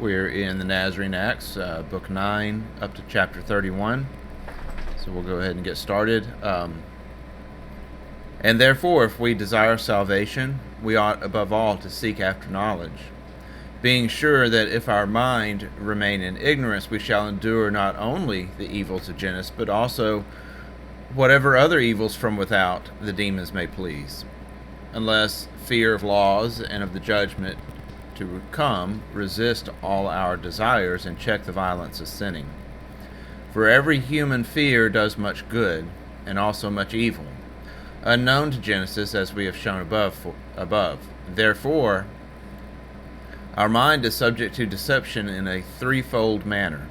We're in the NazActs, book 9 up to chapter 31. So we'll go ahead and get started. And therefore, if we desire salvation, we ought above all to seek after knowledge, being sure that if our mind remain in ignorance, we shall endure not only the evils of Genesis, but also whatever other evils from without the demons may please, unless fear of laws and of the judgment to come resist all our desires and check the violence of sinning. For every human fear does much good, and also much evil, unknown to Genesis, as we have shown above. Therefore, our mind is subject to deception in a threefold manner,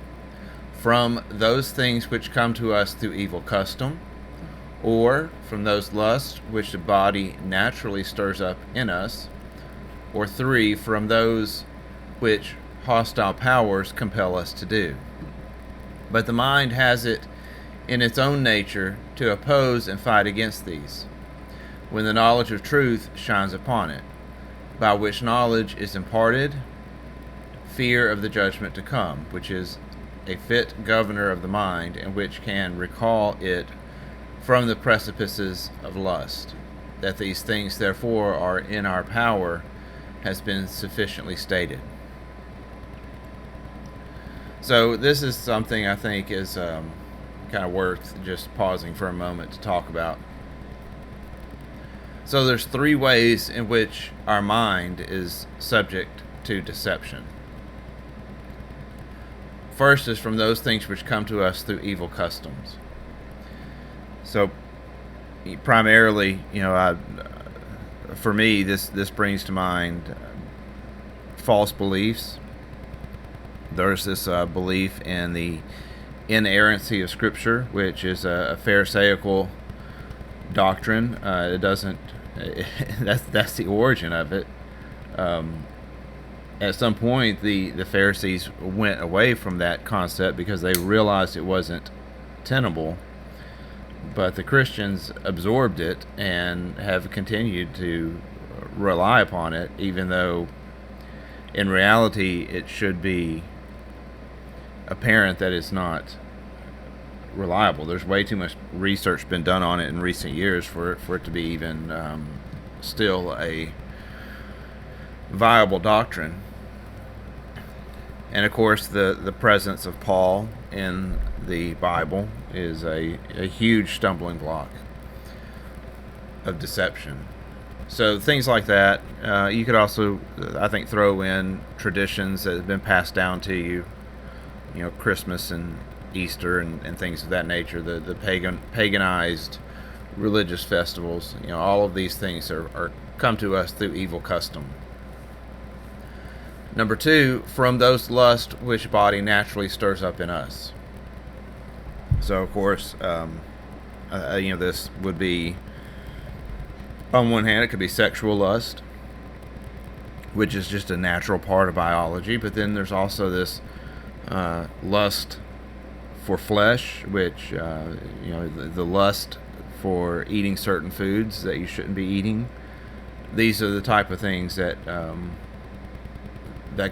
from those things which come to us through evil custom, or from those lusts which the body naturally stirs up in us, or 3, from those which hostile powers compel us to do. But the mind has it in its own nature to oppose and fight against these, when the knowledge of truth shines upon it, by which knowledge is imparted fear of the judgment to come, which is a fit governor of the mind, and which can recall it from the precipices of lust. That these things therefore are in our power has been sufficiently stated. So this is something I think is kind of worth just pausing for a moment to talk about. So there's 3 ways in which our mind is subject to deception. First is from those things which come to us through evil customs. So primarily, for me, this brings to mind false beliefs. There's this belief in the inerrancy of Scripture, which is a Pharisaical doctrine. It doesn't. That's the origin of it. At some point, the Pharisees went away from that concept because they realized it wasn't tenable. But the Christians absorbed it and have continued to rely upon it, even though in reality it should be apparent that it's not reliable. There's way too much research been done on it in recent years for it to be even still a viable doctrine. And of course, the presence of Paul in the Bible is a huge stumbling block of deception. So things like that. You could also, I think, throw in traditions that have been passed down to you, Christmas and Easter and things of that nature, the paganized religious festivals. All of these things are come to us through evil custom. Number 2, from those lusts which body naturally stirs up in us. So, of course, this would be, on one hand, it could be sexual lust, which is just a natural part of biology. But then there's also this lust for flesh, which, the lust for eating certain foods that you shouldn't be eating. These are the type of things that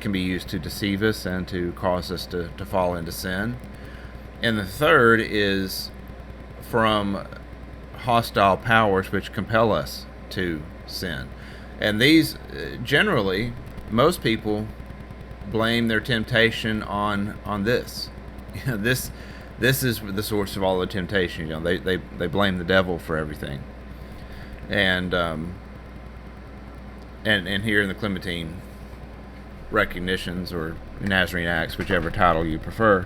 can be used to deceive us and to cause us to fall into sin. And the 3rd is from hostile powers which compel us to sin. And these, generally, most people blame their temptation on this. This is the source of all the temptation. They blame the devil for everything. And here in the Clementine recognitions or Nazarene Acts, whichever title you prefer,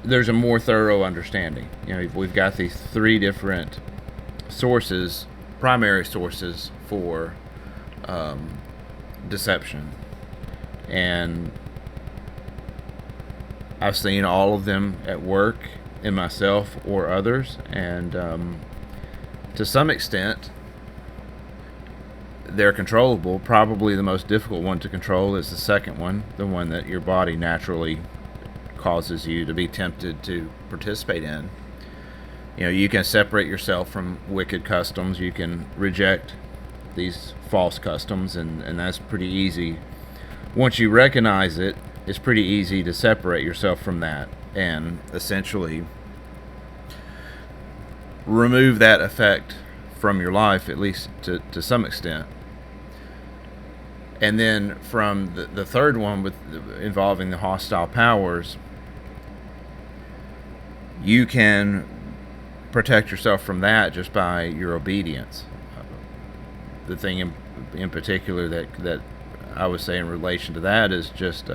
there's a more thorough understanding. We've got these 3 different sources, primary sources for deception, and I've seen all of them at work in myself or others, and to some extent they're controllable. Probably the most difficult one to control is the second one, the one that your body naturally causes you to be tempted to participate in. You can separate yourself from wicked customs. You can reject these false customs, and that's pretty easy Once you recognize it, it's pretty easy to separate yourself from that and essentially remove that effect from your life, at least to some extent. And then from the third one, with involving the hostile powers, you can protect yourself from that just by your obedience. The thing in particular that I would say in relation to that is just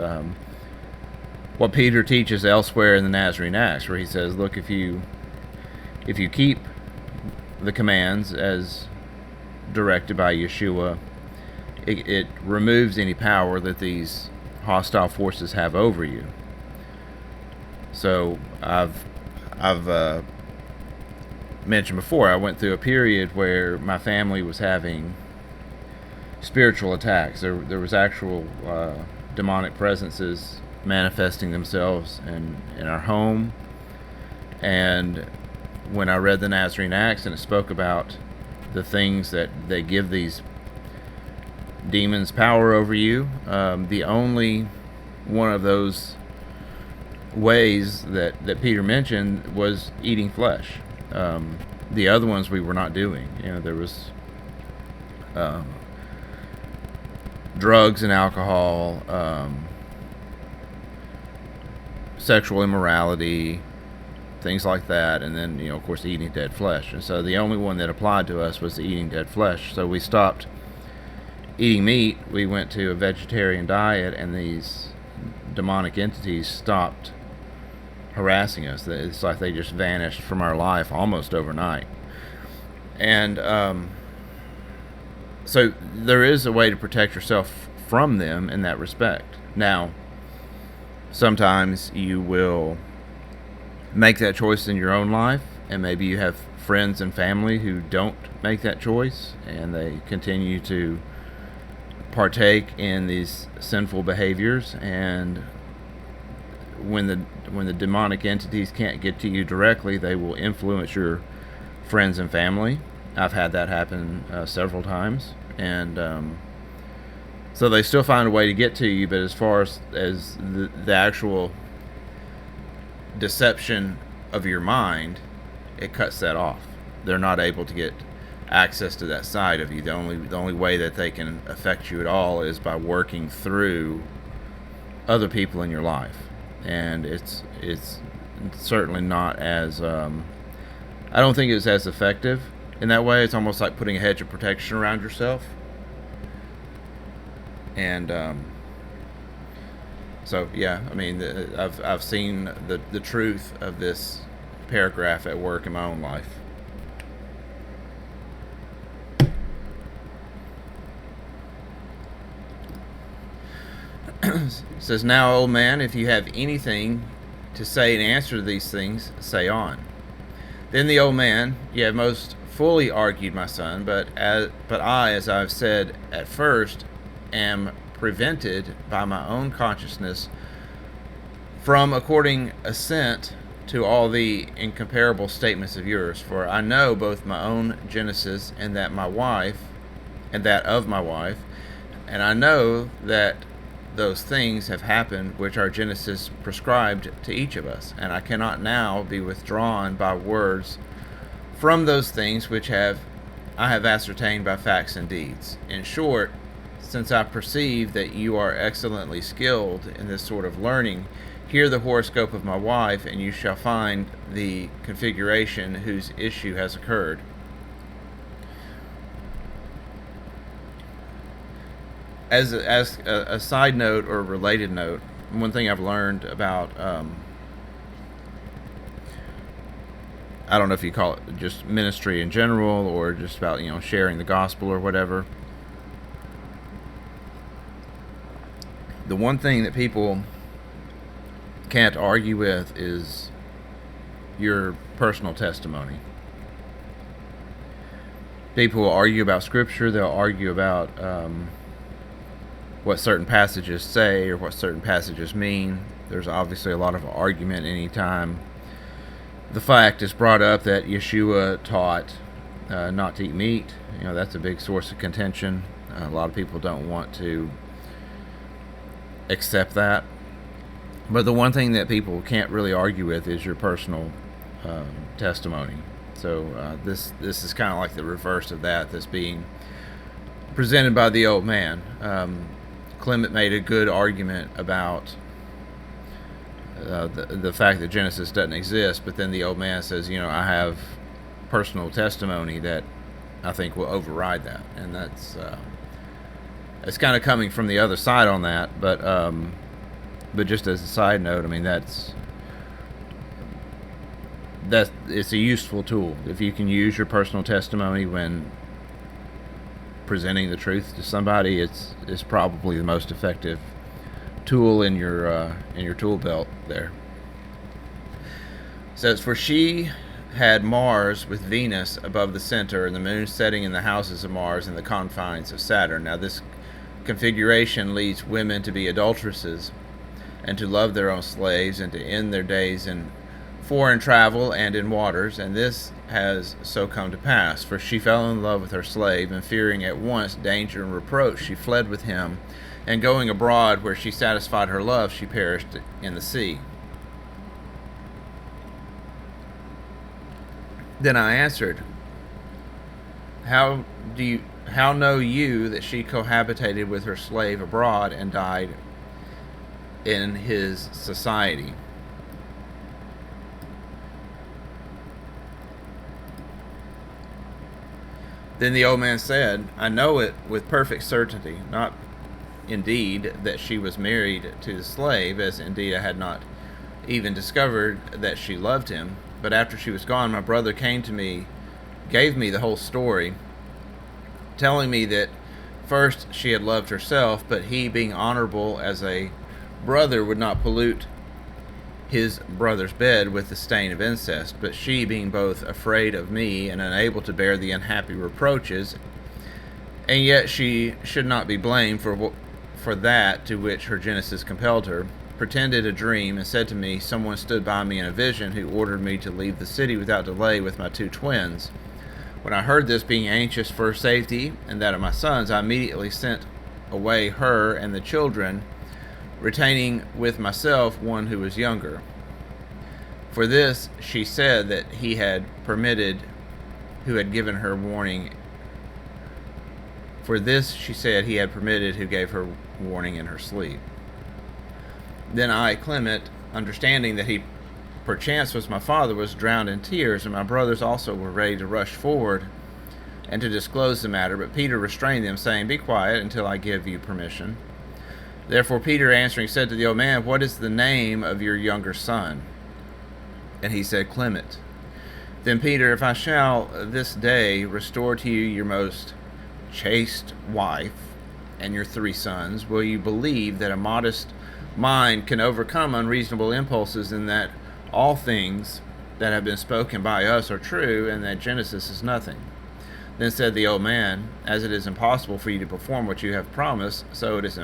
what Peter teaches elsewhere in the Nazarene Acts, where he says, look, if you keep the commands as directed by Yeshua, it removes any power that these hostile forces have over you. So I've mentioned before, I went through a period where my family was having spiritual attacks. There was actual demonic presences manifesting themselves in our home. And when I read the Nazarene Acts and it spoke about the things that they give these demons power over you, the only one of those ways that Peter mentioned was eating flesh. The other ones we were not doing. There was drugs and alcohol, sexual immorality, things like that, and then of course eating dead flesh. And so the only one that applied to us was the eating dead flesh. So we stopped eating meat. We went to a vegetarian diet, and these demonic entities stopped harassing us. It's like they just vanished from our life almost overnight. And so there is a way to protect yourself from them in that respect. Now, sometimes you will make that choice in your own life, and maybe you have friends and family who don't make that choice, and they continue to partake in these sinful behaviors. And when the demonic entities can't get to you directly, they will influence your friends and family. I've had that happen several times, and so they still find a way to get to you. But as far as the actual deception of your mind, it cuts that off. They're not able to get access to that side of you. The only way that they can affect you at all is by working through other people in your life, and it's certainly not as I don't think it's as effective in that way. It's almost like putting a hedge of protection around yourself. And so yeah, I mean, I've seen the truth of this paragraph at work in my own life. It says, now, old man, if you have anything to say in answer to these things, say on. Then the old man, you have most fully argued, my son, but I, as I've said at first, am prevented by my own consciousness from according assent to all the incomparable statements of yours. For I know both my own genesis and that of my wife, and I know that those things have happened which our Genesis prescribed to each of us, and I cannot now be withdrawn by words from those things which I have ascertained by facts and deeds. In short, since I perceive that you are excellently skilled in this sort of learning, hear the horoscope of my wife, and you shall find the configuration whose issue has occurred. As a side note or a related note, one thing I've learned about, I don't know if you call it just ministry in general or just about, sharing the gospel or whatever. The one thing that people can't argue with is your personal testimony. People will argue about scripture, they'll argue about what certain passages say or what certain passages mean. There's obviously a lot of argument anytime the fact is brought up that Yeshua taught not to eat meat. That's a big source of contention. A lot of people don't want to accept that. But the one thing that people can't really argue with is your personal testimony. So this is kind of like the reverse of that that's being presented by the old man. Clement made a good argument about the fact that Genesis doesn't exist, but then the old man says, I have personal testimony that I think will override that, and that's it's kind of coming from the other side on that. But just as a side note, I mean that's it's a useful tool if you can use your personal testimony when presenting the truth to somebody. It's probably the most effective tool in your tool belt there. It says, for she had Mars with Venus above the center, and the moon setting in the houses of Mars and the confines of Saturn. Now this configuration leads women to be adulteresses and to love their own slaves and to end their days in foreign travel and in waters, and this has so come to pass. For she fell in love with her slave, and fearing at once danger and reproach, she fled with him, and going abroad where she satisfied her love, she perished in the sea. Then I answered, How know you that she cohabitated with her slave abroad and died in his society? Then the old man said, I know it with perfect certainty, not indeed that she was married to the slave, as indeed I had not even discovered that she loved him. But after she was gone, my brother came to me, gave me the whole story, telling me that first she had loved herself, but he, being honorable as a brother, would not pollute his brother's bed with the stain of incest. But she, being both afraid of me and unable to bear the unhappy reproaches, and yet she should not be blamed for that to which her Genesis compelled her, pretended a dream, and said to me, Someone stood by me in a vision, who ordered me to leave the city without delay with my 2 twins. When I heard this, being anxious for her safety and that of my sons, I immediately sent away her and the children, retaining with myself one who was younger. For this she said that he had permitted who had given her warning. For this she said he had permitted who gave her warning in her sleep. Then I, Clement, understanding that he perchance was my father, was drowned in tears, and my brothers also were ready to rush forward and to disclose the matter. But Peter restrained them, saying, Be quiet until I give you permission. Therefore Peter answering said to the old man, What is the name of your younger son? And he said, Clement. Then Peter, If I shall this day restore to you your most chaste wife and your 3 sons, will you believe that a modest mind can overcome unreasonable impulses, and that all things that have been spoken by us are true, and that Genesis is nothing? Then said the old man, As it is impossible for you to perform what you have promised, so it is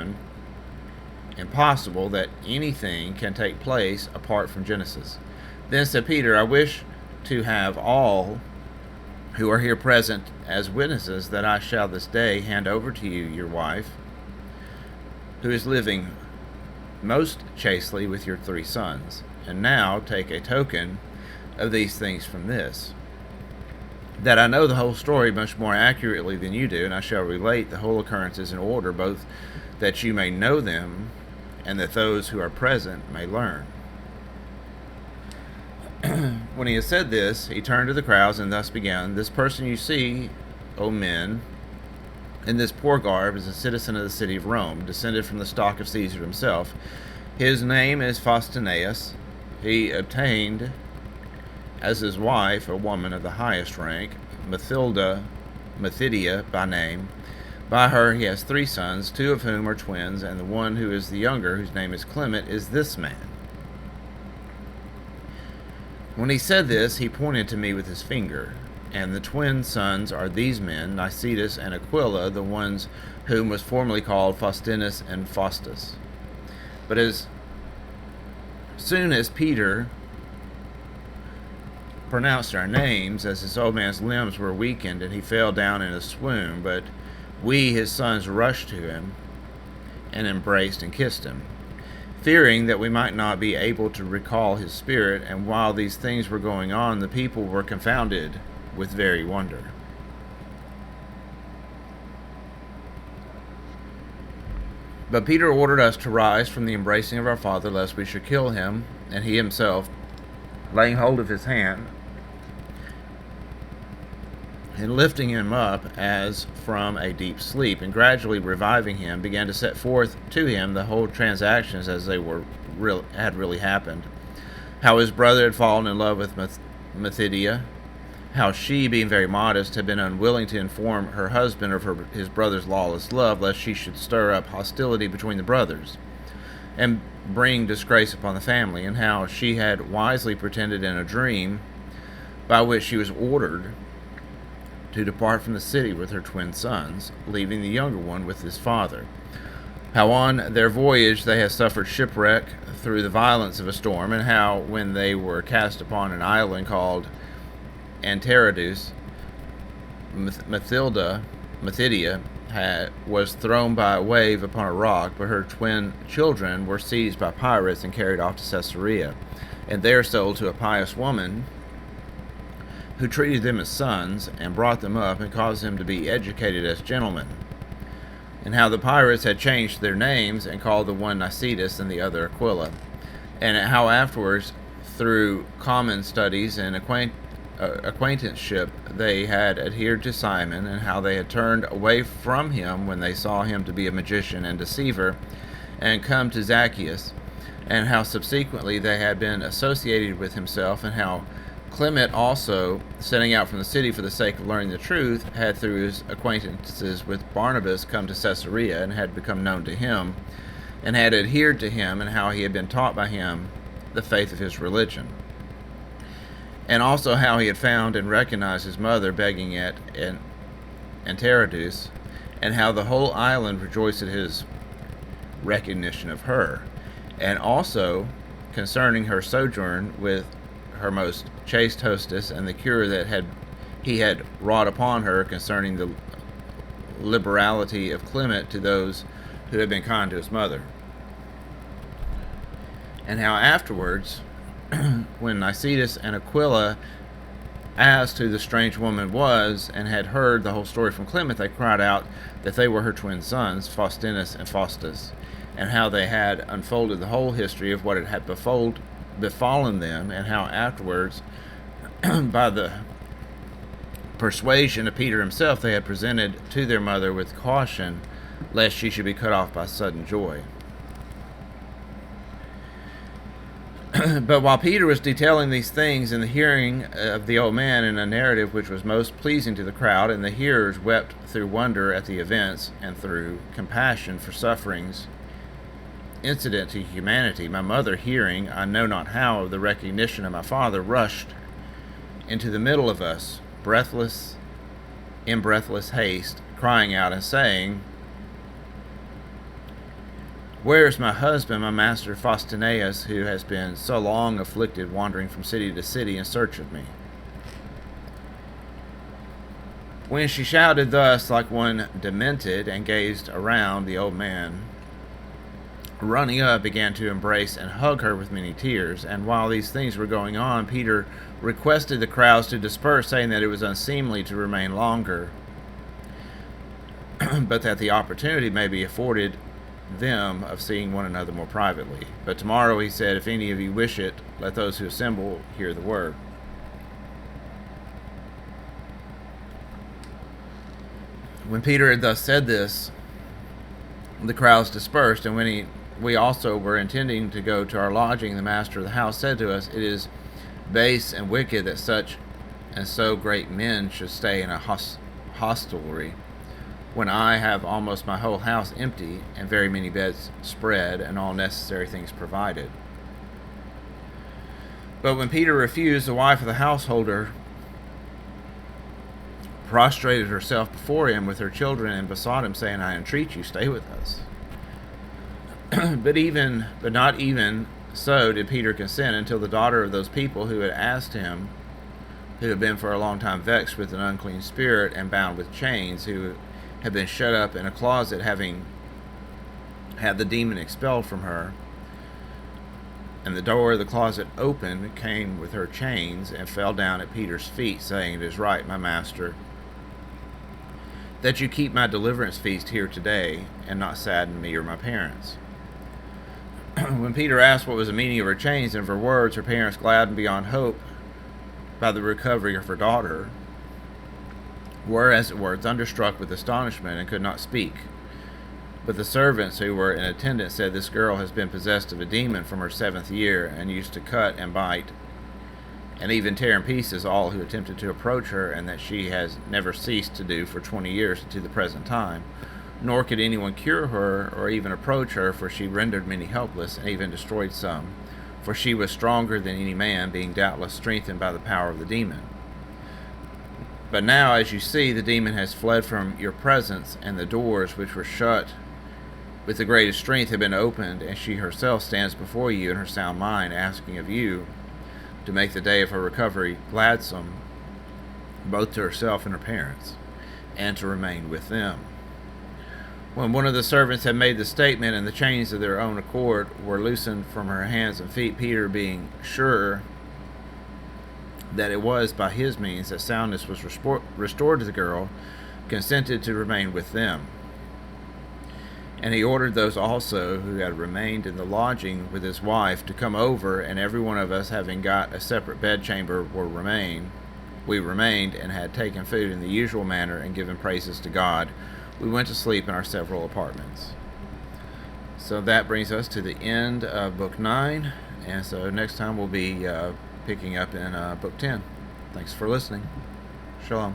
impossible that anything can take place apart from Genesis. Then said Peter, I wish to have all who are here present as witnesses that I shall this day hand over to you your wife, who is living most chastely with your 3 sons. And now take a token of these things from this, that I know the whole story much more accurately than you do, and I shall relate the whole occurrences in order, both that you may know them and that those who are present may learn. When he had said this, he turned to the crowds and thus began, This person you see, O men, in this poor garb is a citizen of the city of Rome, descended from the stock of Caesar himself. His name is Faustinus. He obtained as his wife a woman of the highest rank, Mathidia by name. By her he has 3 sons, 2 of whom are twins, and the one who is the younger, whose name is Clement, is this man. When he said this, he pointed to me with his finger. And the twin sons are these men, Nicetas and Aquila, the ones whom was formerly called Faustinus and Faustus. But as soon as Peter pronounced our names, as his old man's limbs were weakened, and he fell down in a swoon, but we, his sons, rushed to him and embraced and kissed him, fearing that we might not be able to recall his spirit. And while these things were going on, the people were confounded with very wonder. But Peter ordered us to rise from the embracing of our Father, lest we should kill him. And he himself, laying hold of his hand, and lifting him up as from a deep sleep, and gradually reviving him, began to set forth to him the whole transactions as they had really happened. How his brother had fallen in love with Methidia, how she, being very modest, had been unwilling to inform her husband of his brother's lawless love, lest she should stir up hostility between the brothers, and bring disgrace upon the family, and how she had wisely pretended in a dream, by which she was ordered to depart from the city with her twin sons, leaving the younger one with his father. How on their voyage they had suffered shipwreck through the violence of a storm, and how when they were cast upon an island called Antaradus, Methidia was thrown by a wave upon a rock, but her twin children were seized by pirates and carried off to Caesarea, and there sold to a pious woman, who treated them as sons, and brought them up, and caused them to be educated as gentlemen. And how the pirates had changed their names, and called the one Nicetas and the other Aquila. And how afterwards, through common studies and acquaintanceship, they had adhered to Simon, and how they had turned away from him when they saw him to be a magician and deceiver, and come to Zacchaeus, and how subsequently they had been associated with himself, and how Clement also, setting out from the city for the sake of learning the truth, had through his acquaintances with Barnabas come to Caesarea, and had become known to him, and had adhered to him, and how he had been taught by him the faith of his religion. And also how he had found and recognized his mother begging at Antaradus, and how the whole island rejoiced at his recognition of her, and also concerning her sojourn with her most chaste hostess, and the cure that he had wrought upon her, concerning the liberality of Clement to those who had been kind to his mother. And how afterwards, when Nicetas and Aquila asked who the strange woman was, and had heard the whole story from Clement, they cried out that they were her twin sons, Faustinus and Faustus, and how they had unfolded the whole history of what had befallen them, and how afterwards, by the persuasion of Peter himself, they had presented to their mother with caution, lest she should be cut off by sudden joy. But while Peter was detailing these things in the hearing of the old man, in a narrative which was most pleasing to the crowd, and the hearers wept through wonder at the events, and through compassion for sufferings incident to humanity, my mother, hearing, I know not how, of the recognition of my father, rushed into the middle of us, in breathless haste, crying out and saying, "Where is my husband, my master Faustinus, who has been so long afflicted, wandering from city to city in search of me?" When she shouted thus like one demented, and gazed around, the old man, running up, began to embrace and hug her with many tears. And while these things were going on, Peter requested the crowds to disperse, saying that it was unseemly to remain longer, but that the opportunity may be afforded them of seeing one another more privately. But tomorrow, he said, if any of you wish it, let those who assemble hear the word. When Peter had thus said this, the crowds dispersed, and when we also were intending to go to our lodging, the master of the house said to us, "It is base and wicked that such and so great men should stay in a hostelry, when I have almost my whole house empty, and very many beds spread, and all necessary things provided." But when Peter refused, the wife of the householder prostrated herself before him with her children, and besought him, saying, "I entreat you, stay with us." But not even so did Peter consent, until the daughter of those people who had asked him, who had been for a long time vexed with an unclean spirit and bound with chains, who had been shut up in a closet, having had the demon expelled from her, and the door of the closet opened, came with her chains, and fell down at Peter's feet, saying, "It is right, my master, that you keep my deliverance feast here today, and not sadden me or my parents." When Peter asked what was the meaning of her chains and of her words, her parents, gladdened beyond hope by the recovery of her daughter, were, as it were, thunderstruck with astonishment and could not speak. But the servants who were in attendance said, "This girl has been possessed of a demon from her 7th year, and used to cut and bite and even tear in pieces all who attempted to approach her, and that she has never ceased to do for 20 years to the present time. Nor could anyone cure her or even approach her, for she rendered many helpless and even destroyed some. For she was stronger than any man, being doubtless strengthened by the power of the demon. But now, as you see, the demon has fled from your presence, and the doors which were shut with the greatest strength have been opened, and she herself stands before you in her sound mind, asking of you to make the day of her recovery gladsome, both to herself and her parents, and to remain with them." When one of the servants had made the statement, and the chains of their own accord were loosened from her hands and feet, Peter, being sure that it was by his means that soundness was restored to the girl, consented to remain with them. And he ordered those also who had remained in the lodging with his wife to come over, and every one of us, having got a separate bedchamber, we remained, and had taken food in the usual manner, and given praises to God, we went to sleep in our several apartments. So that brings us to the end of Book 9, and so next time we'll be picking up in Book 10. Thanks for listening. Shalom.